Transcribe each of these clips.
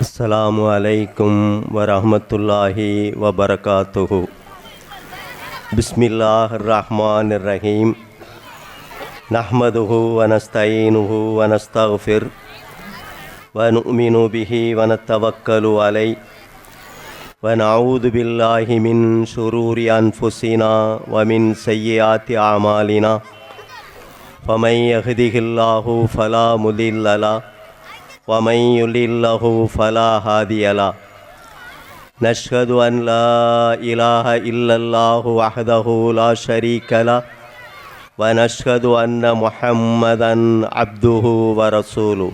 அஸ்ஸலாமு அலைக்கும் வரஹ்மத்துல்லாஹி வபரகாத்துஹு. பிஸ்மில்லாஹிர் ரஹ்மானிர் ரஹீம். நஹ்மதுஹு வ நஸ்தஈனுஹு வ நஸ்தக்ஃபிர் வ நுஅ்மினு பிஹி வ நத்தவக்கலு அலைஹி வ நஊது பில்லாஹி மின் ஷுரூரி அன்ஃபுஸினா வ மின் ஸய்யிஆத்தி அமாலினா. ஃபமன் யஹ்திஹில்லாஹு ஃபலா முதில்ல லஹு ومن يضلله فلا هادي له. نشهد أن لا إله إلا الله وحده لا شريك له ونشهد أن محمدا عبده ورسوله.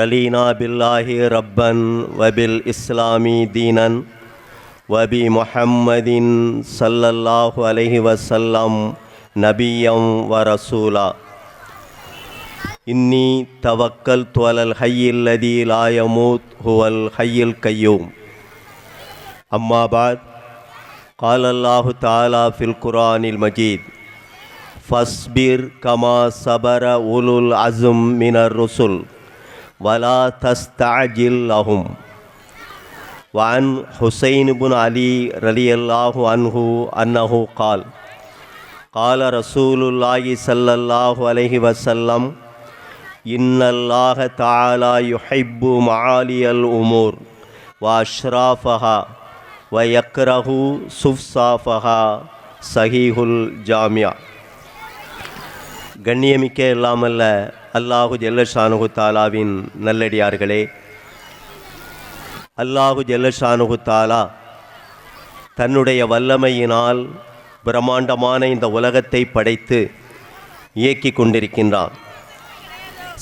رضينا بالله ربا وبالإسلام دينا وبمحمد صلى الله عليه وسلم نبيا ورسولا. إني توكلت على الحي الذي لا يموت هو الحي القيوم. أما بعد، قال الله تعالى في القرآن المجيد: فاصبر كما صبر أولو العزم من الرسل ولا تستعجل لهم. وعن حسين بن علي رضي الله عنه أنه قال: قال رسول الله صلى الله عليه وسلم: إن الله تعالى يحب معالي الأمور وأشرافها ويكره سفسافها. சஹீஹுல் ஜாமியா. கண்ணியமிக்க இல்லாமல்ல அல்லாஹு ஜல்லஷானுஹு தாலாவின் நல்லடியார்களே, அல்லாஹு ஜல்லஷானுஹு தாலா தன்னுடைய வல்லமையினால் பிரம்மாண்டமான இந்த உலகத்தை படைத்து இயக்கி கொண்டிருக்கின்றான்.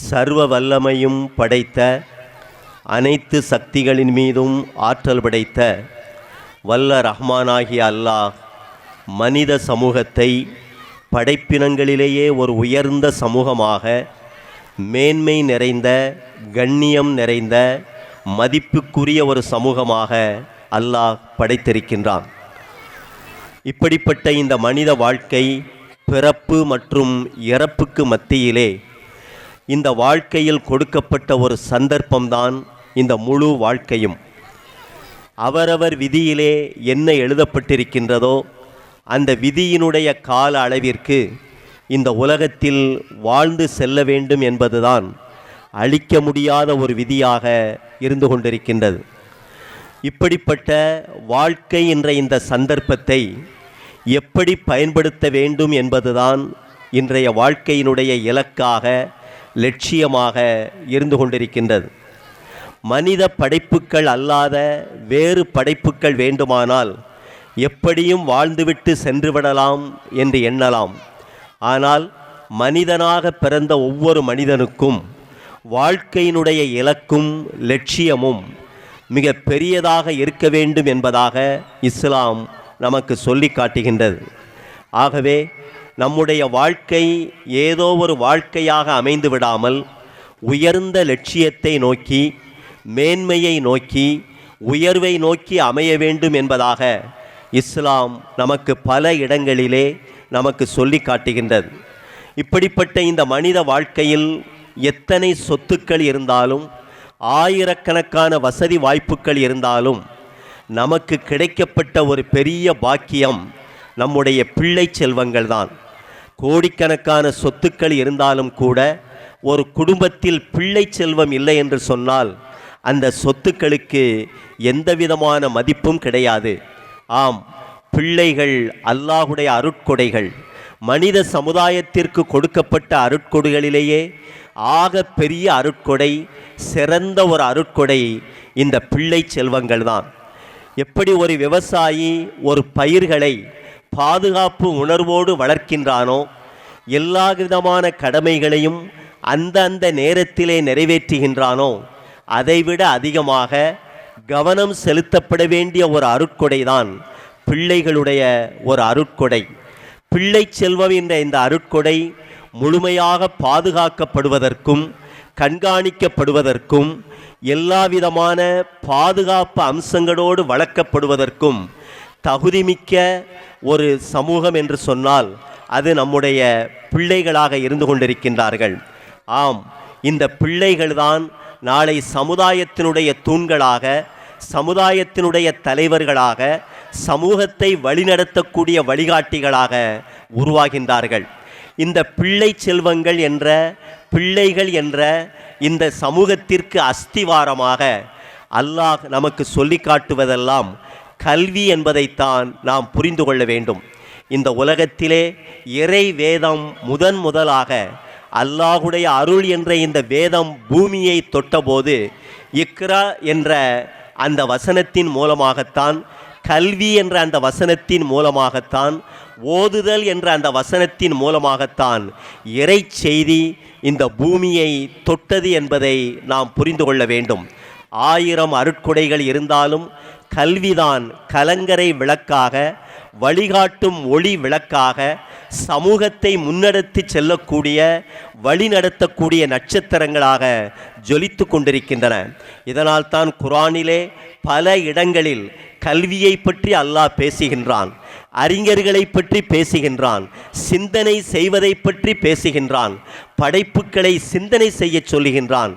சர்வ வல்லமையும் படைத்த, அனைத்து சக்திகளின் மீதும் ஆற்றல் படைத்த வல்ல ரஹ்மானாகிய அல்லாஹ் மனித சமூகத்தை படைப்பினங்களிலேயே ஒரு உயர்ந்த சமூகமாக, மேன்மை நிறைந்த, கண்ணியம் நிறைந்த, மதிப்புக்குரிய ஒரு சமூகமாக அல்லாஹ் படைத்திருக்கின்றான். இப்படிப்பட்ட இந்த மனித வாழ்க்கை பிறப்பு மற்றும் இறப்புக்கு மத்தியிலே இந்த வாழ்க்கையில் கொடுக்கப்பட்ட ஒரு சந்தர்ப்பம்தான் இந்த முழு வாழ்க்கையும். அவரவர் விதியிலே என்ன எழுதப்பட்டிருக்கின்றதோ அந்த விதியினுடைய கால அளவிற்கு இந்த உலகத்தில் வாழ்ந்து செல்ல வேண்டும் என்பதுதான் அழிக்க முடியாத ஒரு விதியாக இருந்து கொண்டிருக்கின்றது. இப்படிப்பட்ட வாழ்க்கை என்ற இந்த சந்தர்ப்பத்தை எப்படி பயன்படுத்த வேண்டும் என்பதுதான் இன்றைய வாழ்க்கையினுடைய இலக்காக, லட்சியமாக இருந்து கொண்டிருக்கின்றது. மனித படைப்புக்கள் அல்லாத வேறு படைப்புக்கள் வேண்டுமானால் எப்படியும் வாழ்ந்துவிட்டு சென்றுவிடலாம் என்று எண்ணலாம். ஆனால் மனிதனாக பிறந்த ஒவ்வொரு மனிதனுக்கும் வாழ்க்கையினுடைய இலக்கும் லட்சியமும் மிக பெரியதாக இருக்க வேண்டும் என்பதாக இஸ்லாம் நமக்கு சொல்லி காட்டுகின்றது. ஆகவே நம்முடைய வாழ்க்கை ஏதோ ஒரு வாழ்க்கையாக அமைந்து விடாமல் உயர்ந்த லட்சியத்தை நோக்கி, மேன்மையை நோக்கி, உயர்வை நோக்கி அமைய வேண்டும் என்பதாக இஸ்லாம் நமக்கு பல இடங்களிலே நமக்கு சொல்லி காட்டுகின்றது. இப்படிப்பட்ட இந்த மனித வாழ்க்கையில் எத்தனை சொத்துக்கள் இருந்தாலும், ஆயிரக்கணக்கான வசதி வாய்ப்புகள் இருந்தாலும், நமக்கு கிடைக்கப்பட்ட ஒரு பெரிய பாக்கியம் நம்முடைய பிள்ளை செல்வங்கள் தான். கோடிக்கணக்கான சொத்துக்கள் இருந்தாலும் கூட ஒரு குடும்பத்தில் பிள்ளை செல்வம் இல்லை என்று சொன்னால் அந்த சொத்துக்களுக்கு எந்த விதமான மதிப்பும் கிடையாது. ஆம், பிள்ளைகள் அல்லாஹுடைய அருட்கொடைகள். மனித சமுதாயத்திற்கு கொடுக்கப்பட்ட அருட்கொடைகளிலேயே ஆக பெரிய அருட்கொடை, சிறந்த ஒரு அருட்கொடை இந்த பிள்ளை செல்வங்கள் தான். எப்படி ஒரு விவசாயி ஒரு பயிர்களை பாதுகாப்பு உணர்வோடு வளர்க்கின்றானோ, எல்லா விதமான கடமைகளையும் அந்த நேரத்திலே நிறைவேற்றுகின்றானோ, அதைவிட அதிகமாக கவனம் செலுத்தப்பட வேண்டிய ஒரு அருட்கொடை தான் பிள்ளைகளுடைய ஒரு அருட்கொடை. பிள்ளை செல்வம் என்ற இந்த அருட்கொடை முழுமையாக பாதுகாக்கப்படுவதற்கும் கண்காணிக்கப்படுவதற்கும் எல்லா விதமான பாதுகாப்பு அம்சங்களோடு வளர்க்கப்படுவதற்கும் தகுதிமிக்க ஒரு சமூகம் என்று சொன்னால் அது நம்முடைய பிள்ளைகளாக இருந்து கொண்டிருக்கின்றார்கள். ஆம், இந்த பிள்ளைகள்தான் நாளை சமுதாயத்தினுடைய தூண்களாக, சமுதாயத்தினுடைய தலைவர்களாக, சமூகத்தை வழிநடத்தக்கூடிய வழிகாட்டிகளாக உருவாகின்றார்கள். இந்த பிள்ளை செல்வங்கள் என்ற, பிள்ளைகள் என்ற இந்த சமூகத்திற்கு அஸ்திவாரமாக அல்லாஹ் நமக்கு சொல்லி காட்டுவதெல்லாம் கல்வி என்பதைத்தான் நாம் புரிந்து கொள்ள வேண்டும். இந்த உலகத்திலே இறை வேதம் முதலாக அல்லாஹுடைய அருள் என்ற இந்த வேதம் பூமியை தொட்டபோது இக்ரா என்ற அந்த வசனத்தின் மூலமாகத்தான், கல்வி என்ற அந்த வசனத்தின் மூலமாகத்தான், ஓதுதல் என்ற அந்த வசனத்தின் மூலமாகத்தான் இறை செய்தி இந்த பூமியை தொட்டது என்பதை நாம் புரிந்து கொள்ள வேண்டும். 1000 அருட்கொடைகள் இருந்தாலும் கல்விதான் கலங்கரை விளக்காக, வழிகாட்டும் ஒளி விளக்காக, சமூகத்தை முன்னெடுத்து செல்லக்கூடிய, வழிநடத்தக்கூடிய நட்சத்திரங்களாக ஜொலித்து கொண்டிருக்கின்றன. இதனால் தான் குர்ஆனிலே பல இடங்களில் கல்வியை பற்றி அல்லாஹ் பேசுகின்றான், அறிஞர்களை பற்றி பேசுகின்றான், சிந்தனை செய்வதை பற்றி பேசுகின்றான், படைப்புகளை சிந்தனை செய்ய சொல்லுகின்றான்,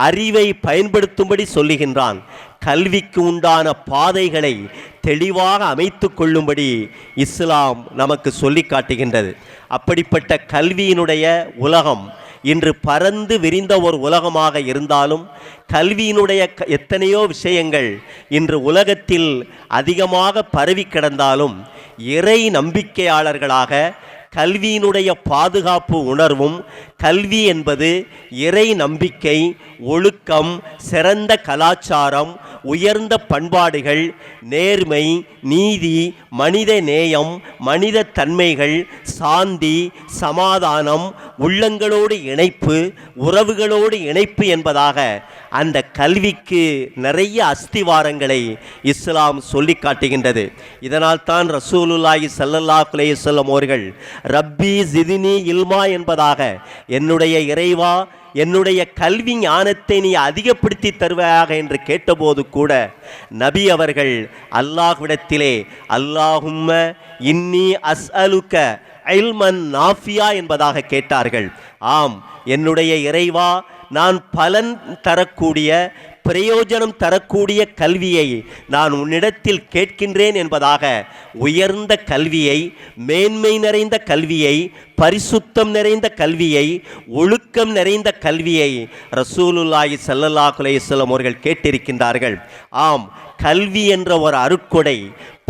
அறிவை பயன்படுத்தும்படி சொல்லுகின்றான், கல்விக்கு உண்டான பாதைகளை தெளிவாக அமைத்து கொள்ளும்படி இஸ்லாம் நமக்கு சொல்லி காட்டுகின்றது. அப்படிப்பட்ட கல்வியினுடைய உலகம் இன்று பரந்து விரிந்த ஒரு உலகமாக இருந்தாலும், கல்வியினுடைய எத்தனையோ விஷயங்கள் இன்று உலகத்தில் அதிகமாக பரவி கிடந்தாலும், இறை நம்பிக்கையாளர்களாக கல்வியினுடைய பாதுகாப்பு உணர்வும், கல்வி என்பது இறை நம்பிக்கை, ஒழுக்கம், சிறந்த கலாச்சாரம், உயர்ந்த பண்பாடுகள், நேர்மை, நீதி, மனித நேயம், மனித தன்மைகள், சாந்தி, சமாதானம், உள்ளங்களோடு இணைப்பு, உறவுகளோடு இணைப்பு என்பதாக அந்த கல்விக்கு நிறைய அஸ்திவாரங்களை இஸ்லாம் சொல்லி காட்டுகின்றது. இதனால் தான் ரசூலுல்லாஹி ஸல்லல்லாஹு அலைஹி வஸல்லம் அவர்கள் ரப்பி ஜிதினி இல்மா என்பதாக, என்னுடைய இறைவா என்னுடைய கல்வி ஞானத்தை நீ அதிகப்படுத்தி தருவாயாக என்று கேட்டபோது கூட நபி அவர்கள் அல்லாஹ்விடத்திலே அல்லாஹும்ம இன்னி அஸ்அலுக இல்மன் நாஃபியா என்பதாக கேட்டார்கள். ஆம், என்னுடைய இறைவா, நான் பலன் தரக்கூடிய, பிரயோஜனம் தரக்கூடிய கல்வியை நான் உன்னிடத்தில் கேட்கின்றேன் என்பதாக உயர்ந்த கல்வியை, மேன்மை நிறைந்த கல்வியை, பரிசுத்தம் நிறைந்த கல்வியை, ஒழுக்கம் நிறைந்த கல்வியை ரசூலுல்லாஹி ஸல்லல்லாஹு அலைஹி வஸல்லம் அவர்கள் கேட்டிருக்கின்றார்கள். ஆம், கல்வி என்ற ஒரு அருட்கொடை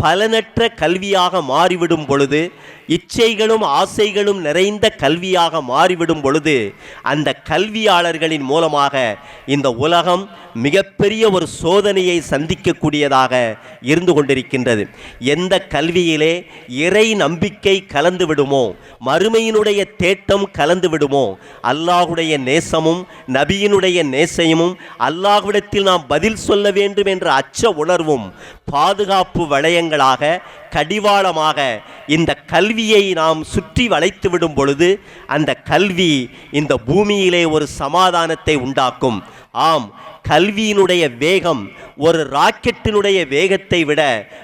பலனற்ற கல்வியாக மாறிவிடும் பொழுது, இச்சைகளும் ஆசைகளும் நிறைந்த கல்வியாக மாறிவிடும் பொழுது, அந்த கல்வியாளர்களின் மூலமாக இந்த உலகம் மிகப்பெரிய ஒரு சோதனையை சந்திக்கக்கூடியதாக இருந்து கொண்டிருக்கின்றது. எந்த கல்வியிலே இறை நம்பிக்கை கலந்து விடுமோ, மறுமையினுடைய தேட்டம் கலந்து விடுமோ, அல்லாஹுடைய நேசமும் நபியினுடைய நேசமும், அல்லாஹ்விடத்தில் நாம் பதில் சொல்ல வேண்டும் என்ற அச்ச உணர்வும் பாதுகாப்பு வளையங்களாக, கடிவாளமாக இந்த கல்வியை நாம் சுற்றி வளைத்து விடும் பொழுது, அந்த கல்வி இந்த பூமியிலே ஒரு சமாதானத்தை உண்டாக்கும். ஆம், கல்வியினுடைய வேகம் ஒரு ராக்கெட்டினுடைய வேகத்தை விட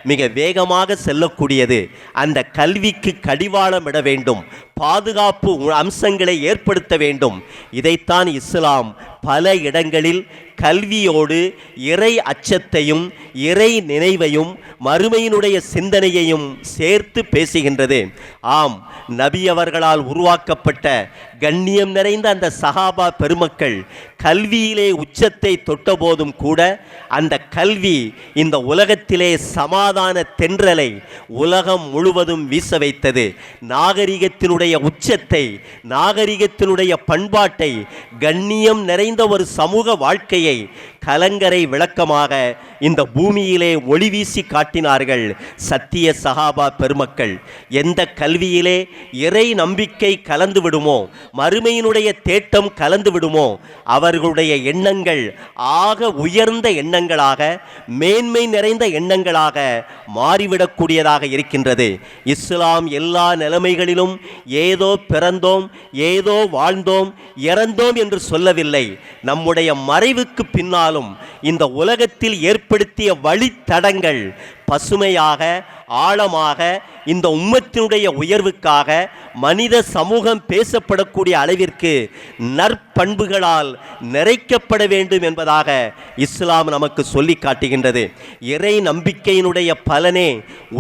மிக வேகமாக செல்லக்கூடியது. அந்த கல்விக்கு கடிவாளம் இட வேண்டும், பாதுகாப்பு அம்சங்களை ஏற்படுத்த வேண்டும். இதைத்தான் இஸ்லாம் பல இடங்களில் கல்வியோடு இறை அச்சத்தையும், இறை நினைவையும், மறுமையினுடைய சிந்தனையையும் சேர்த்து பேசுகின்றது. ஆம், நபி அவர்களால் உருவாக்கப்பட்ட கண்ணியம் நிறைந்த அந்த சஹாபா பெருமக்கள் கல்வியிலே உச்சத்தை தொட்ட போதும் கூட அந்த கல்வி இந்த உலகத்திலே சமாதான தென்றலை உலகம் முழுவதும் வீச வைத்தது. நாகரிகத்தினுடைய உச்சத்தை, நாகரிகத்தினுடைய பண்பாட்டை, கண்ணியம் நிறைந்த ஒரு சமூக வாழ்க்கையை கலங்கரை விளக்கமாக இந்த பூமியிலே ஒளி வீசி காட்டினார்கள் சத்திய சஹாபா பெருமக்கள். எந்த கல்வியிலே இறை நம்பிக்கை கலந்து விடுமோ, மறுமையினுடைய தேட்டம் கலந்து விடுமோ, அவர்களுடைய எண்ணங்கள் ஆக உயர்ந்த எண்ணங்களாக, மேன்மை நிறைந்த எண்ணங்களாக மாறிவிடக்கூடியதாக இருக்கின்றது. இஸ்லாம் எல்லா நிலைமைகளிலும் ஏதோ பிறந்தோம், ஏதோ வாழ்ந்தோம், இறந்தோம் என்று சொல்லவில்லை. நம்முடைய மறைவுக்கு பின்னாலும் இந்த உலகத்தில் ஏற்படுத்திய வழித்தடங்கள் பசுமையாக, ஆழமாக இந்த உம்மத்தினுடைய உயர்வுக்காக மனித சமூகம் பேசப்படக்கூடிய அளவிற்கு நற்பண்புகளால் நிறைக்கப்பட வேண்டும் என்பதாக இஸ்லாம் நமக்கு சொல்லி காட்டுகின்றது. இறை நம்பிக்கையினுடைய பலனே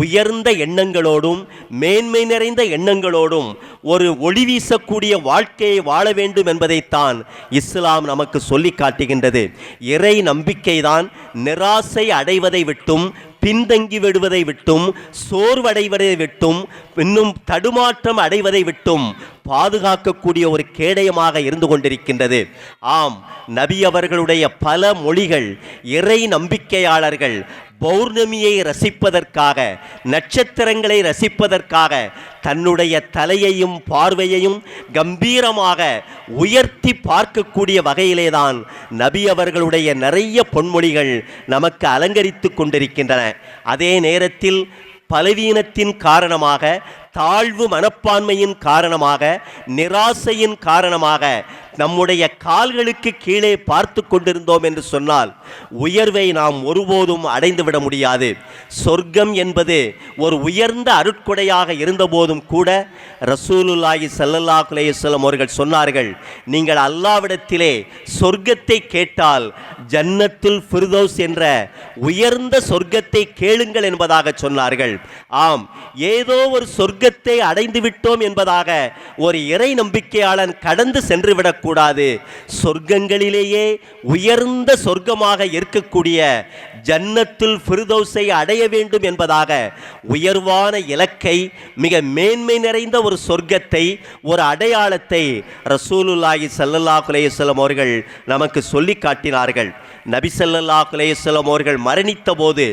உயர்ந்த எண்ணங்களோடும் மேன்மை நிறைந்த எண்ணங்களோடும் ஒரு ஒளி வீசக்கூடிய வாழ்க்கையை வாழ வேண்டும் என்பதைத்தான் இஸ்லாம் நமக்கு சொல்லி காட்டுகின்றது. இறை நம்பிக்கைதான் நிராசை அடைவதை விட்டும், பின்தங்கி விடுவதை விட்டும், சோர்வடைவதை விட்டும், இன்னும் தடுமாற்றம் அடைவதை விட்டும் பாதுகாக்கக்கூடிய ஒரு கேடயமாக இருந்து கொண்டிருக்கின்றது. ஆம், நபி அவர்களுடைய பல மொழிகள் இறை நம்பிக்கையாளர்கள் பௌர்ணமியை ரசிப்பதற்காக, நட்சத்திரங்களை ரசிப்பதற்காக தன்னுடைய தலையையும் பார்வையையும் கம்பீரமாக உயர்த்தி பார்க்கக்கூடிய வகையிலேதான் நபி அவர்களுடைய நிறைய பொன்மொழிகள் நமக்கு அலங்கரித்து கொண்டிருக்கின்றன. அதே நேரத்தில் பலவீனத்தின் காரணமாக, தாழ்வு மனப்பான்மையின் காரணமாக, நிராசையின் காரணமாக நம்முடைய கால்களுக்கு கீழே பார்த்து கொண்டிருந்தோம் என்று சொன்னால் உயர்வை நாம் ஒருபோதும் அடைந்துவிட முடியாது. சொர்க்கம் என்பது ஒரு உயர்ந்த அருட்கொடையாக இருந்தபோதும் கூட ரசூலுல்லாஹி ஸல்லல்லாஹு அலைஹி வஸல்லம் அவர்கள் சொன்னார்கள், நீங்கள் அல்லாஹ்விடத்திலே சொர்க்கத்தை கேட்டால் ஜன்னத்துல் ஃபிர்தௌஸ் என்ற உயர்ந்த சொர்க்கத்தை கேளுங்கள் என்பதாக சொன்னார்கள். ஆம், ஏதோ ஒரு சொர்க்கத்தை அடைந்து விட்டோம் என்பதாக ஒரு இறை நம்பிக்கையாளன் கடந்து சென்று விடக்கூடாது. சொர்க்கங்களிலேயே உயர்ந்த சொர்க்கமாக இருக்கக்கூடிய ஜன்னத்துல் ஃபிர்தௌஸை அடைய வேண்டும் என்பதாக உயர்வான இலக்கை, மிக மேன்மை நிறைந்த ஒரு சொர்க்கத்தை, ஒரு அடையாளத்தை ரசூலுல்லாஹி ஸல்லல்லாஹு அலைஹி வஸல்லம் அவர்கள் நமக்கு சொல்லி காட்டினார்கள். நபி ஸல்லல்லாஹு அலைஹி வஸல்லம் அவர்கள் மரணித்த போது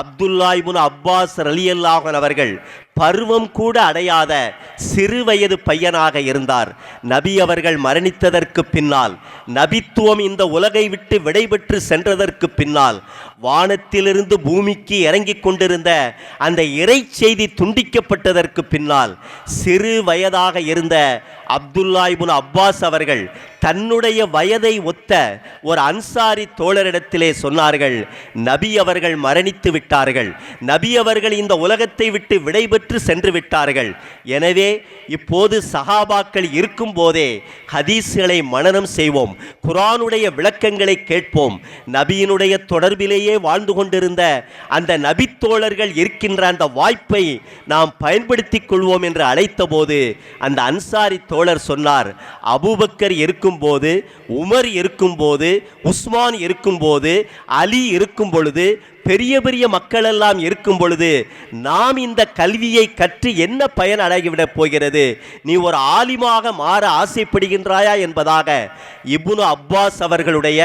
அப்துல்லா இப்னு அப்பாஸ் ரலியல்லாஹு அன்ஹு அவர்கள் பருவம் கூட அடையாத சிறு வயது பையனாக இருந்தார். நபி அவர்கள் மரணித்ததற்கு பின்னால், நபித்துவம் இந்த உலகை விட்டு விடைபெற்று சென்றதற்கு பின்னால், வானத்திலிருந்து பூமிக்கு இறங்கிக் கொண்டிருந்த அந்த இறை செய்தி துண்டிக்கப்பட்டதற்கு பின்னால் சிறு வயதாக இருந்த அப்துல்லா இப்னு அப்பாஸ் அவர்கள் தன்னுடைய வயதை ஒத்த ஒரு அன்சாரி தோழரிடத்திலே சொன்னார்கள், நபி அவர்கள் மரணித்து விட்டார்கள், நபி அவர்கள் இந்த உலகத்தை விட்டு விடைபெற்று சென்று விட்டார்கள். எனவே இப்போது சஹாபாக்கள் இருக்கும் போதே ஹதீஸ்களை மனனம் செய்வோம், குர்ஆனுடைய விளக்கங்களை கேட்போம். நபியினுடைய தொடர்பிலேயே வாழ்ந்து கொண்டிருந்த அந்த நபி தோழர்கள் இருக்கின்ற அந்த வாய்ப்பை நாம் பயன்படுத்திக் கொள்வோம் என்று அழைத்த போது அந்த அன்சாரி தோழர் சொன்னார், அபூபக்கர் இருக்கும்போது, உமர் இருக்கும்போது, உஸ்மான் இருக்கும்போது, அலி இருக்கும் பொழுது, பெரிய பெரிய மக்கள் எல்லாம் இருக்கும் பொழுது நாம் இந்த கல்வியை கற்று என்ன பயன் அடைகிவிடப் போகிறது? நீ ஒரு ஆலிமாக மாற ஆசைப்படுகின்றாயா என்பதாக இப்னு அப்பாஸ் அவர்களுடைய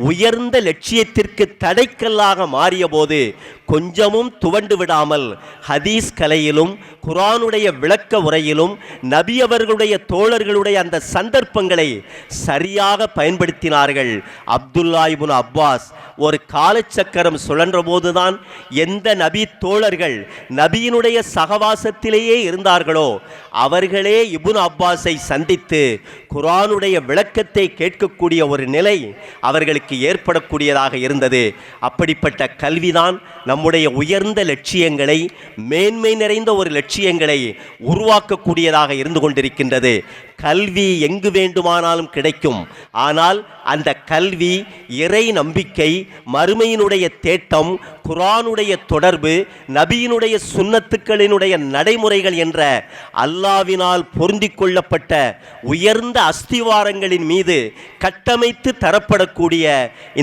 உயர்ந்த லட்சியத்திற்கு தடைக்கல்லாக மாறிய போது கொஞ்சமும் துவண்டு விடாமல் ஹதீஸ் கலையிலும் குர்ஆனுடைய விளக்க உரையிலும் நபி அவர்களுடைய தோழர்களுடைய அந்த சந்தர்ப்பங்களை சரியாக பயன்படுத்தினார்கள். அப்துல்லா இப்னு அப்பாஸ் ஒரு காலச்சக்கரம் சுழன்ற போதுதான் எந்த நபி தோழர்கள் நபியினுடைய சகவாசத்திலேயே இருந்தார்களோ அவர்களே இப்னு அப்பாஸை சந்தித்து குர்ஆனுடைய விளக்கத்தை கேட்கக்கூடிய ஒரு நிலை அவர்களுக்கு ஏற்படக்கூடியதாக இருந்தது. அப்படிப்பட்ட கல்விதான் நம்முடைய உயர்ந்த லட்சியங்களை, மேன்மை நிறைந்த ஒரு லட்சியங்களை உருவாக்கக்கூடியதாக இருந்து கொண்டிருக்கின்றது. கல்வி எங்கு வேண்டுமானாலும் கிடைக்கும். ஆனால் அந்த கல்வி, இறை நம்பிக்கை, மறுமையினுடைய தேட்டம், குர்ஆனுடைய தொடர்பு, நபியினுடைய சுன்னத்துக்களினுடைய நடைமுறைகள் என்ற அல்லாஹ்வினால் பொருந்திக் கொள்ளப்பட்ட உயர்ந்த அஸ்திவாரங்களின் மீது கட்டமைத்து தரப்படக்கூடிய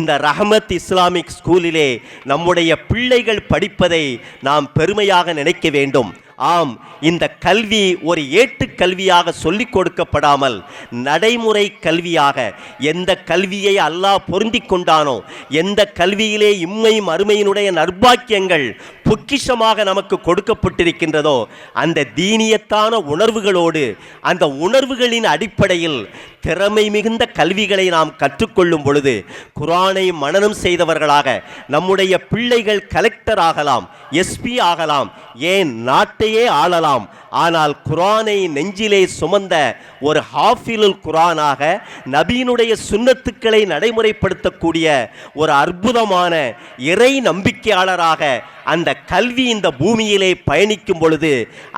இந்த ரஹமத் இஸ்லாமிக் ஸ்கூலிலே நம்முடைய பிள்ளைகள் படிப்பதை நாம் பெருமையாக நினைக்க வேண்டும். ஆம், இந்த கல்வி ஒரு ஏட்டுக் கல்வியாக சொல்லிக் கொடுக்கப்படாமல் நடைமுறை கல்வியாக, எந்த கல்வியை அல்லாஹ் பொருந்தி கொண்டானோ, எந்த கல்வியிலே இம்மை மறுமையினுடைய நற்பாக்கியங்கள் பொக்கிஷமாக நமக்கு கொடுக்கப்பட்டிருக்கின்றதோ அந்த தீனியத்தான உணர்வுகளோடு, அந்த உணர்வுகளின் அடிப்படையில் திறமை மிகுந்த கல்விகளை நாம் கற்றுக்கொள்ளும் பொழுது குர்ஆனை மனனம் செய்தவர்களாக நம்முடைய பிள்ளைகள் கலெக்டர் ஆகலாம், எஸ்பி ஆகலாம், ஏன் நாட்டையே ஆளலாம். ஆனால் குர்ஆனை நெஞ்சிலே சுமந்த ஒரு ஹாஃபிலுல் குர்ஆனாக, நபியினுடைய சுன்னத்துக்களை நடைமுறைப்படுத்தக்கூடிய ஒரு அற்புதமான இறை நம்பிக்கையாளராக அந்த கல்வி இந்த பூமியிலே பயணிக்கும் பொழுது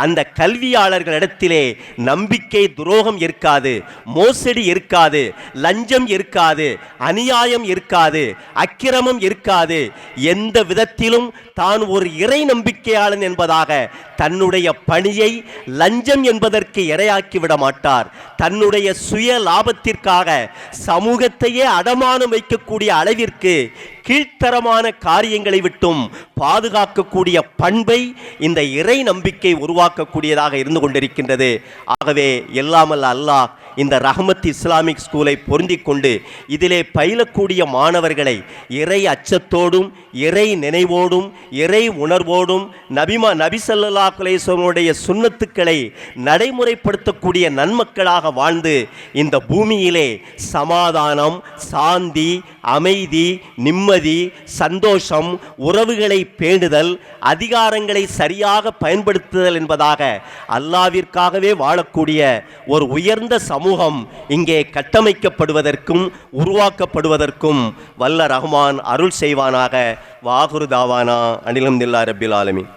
அந்த கல்வியாளர்களிடத்திலே நம்பிக்கை துரோகம் இருக்காது, மோசடி இருக்காது, லஞ்சம் இருக்காது, அநியாயம் இருக்காது, அக்கிரமம் இருக்காது. எந்த விதத்திலும் தான் ஒரு இறை நம்பிக்கையாளன் என்பதாக தன்னுடைய பணியை லஞ்சம் என்பதற்கு இரையாக்கி விட மாட்டார். தன்னுடைய சுய லாபத்திற்காக சமூகத்தையே அடமானம் வைக்கக்கூடிய அளவிற்கு கீழ்த்தரமான காரியங்களை விட்டும் பாதுகாக்கக்கூடிய பண்பை இந்த இறை நம்பிக்கை உருவாக்கக்கூடியதாக இருந்து கொண்டிருக்கின்றது. ஆகவே எல்லாமல்ல அல்லாஹ் இந்த ரஹ்மத் இஸ்லாமிக் ஸ்கூலை பொருந்திக் கொண்டு இதிலே பயிலக்கூடிய மாணவர்களை இறை அச்சத்தோடும் இறை நினைவோடும் இறை உணர்வோடும் நபி ஸல்லல்லாஹு அலைஹி வஸல்லம் சுன்னத்துக்களை நடைமுறைப்படுத்தக்கூடிய நன்மக்களாக வாழ்ந்து இந்த பூமியிலே சமாதானம், சாந்தி, அமைதி, நிம்மதி, சந்தோஷம், உறவுகளை பேணுதல், அதிகாரங்களை சரியாக பயன்படுத்துதல் என்பதாக அல்லாஹ்விற்காகவே வாழக்கூடிய ஒரு உயர்ந்த சமூகம் இங்கே கட்டமைக்கப்படுவதற்கும் உருவாக்கப்படுவதற்கும் வல்ல ரஹ்மான் அருள் செய்வானாக. வாகுரு தாவானா அனில் ஹம்துலில்லாஹி ரப்பில் ஆலமீன்.